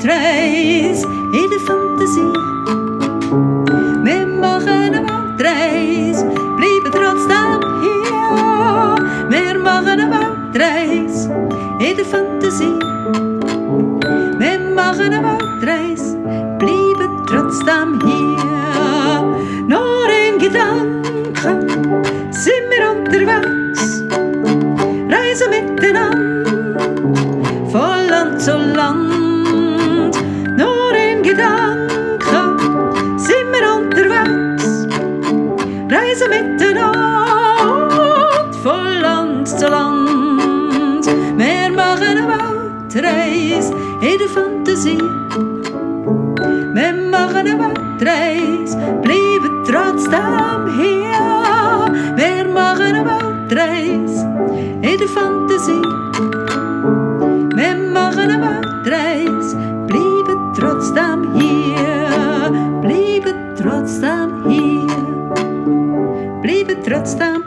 Waldreis in der Fantasie. Wir machen eine Waldreis, bleiben trotzdem hier. Wir machen eine Waldreis in der Fantasie. Wir machen eine Waldreis, bleiben trotzdem hier. Nur in Gedanken sind wir unterwegs, reisen miteinander von Land zu Land. Nur in Gedanken sind wir unterwegs, reisen miteinander von Land zu Land. Wir machen eine Waldreis in der Fantasie. Wir machen eine Waldreis, bleiben trotzdem hier. Wir machen eine Waldreis in der Fantasie. Wir machen eine Waldreis, bleiben trotzdem hier. Bleiben trotzdem hier. Bleiben trotzdem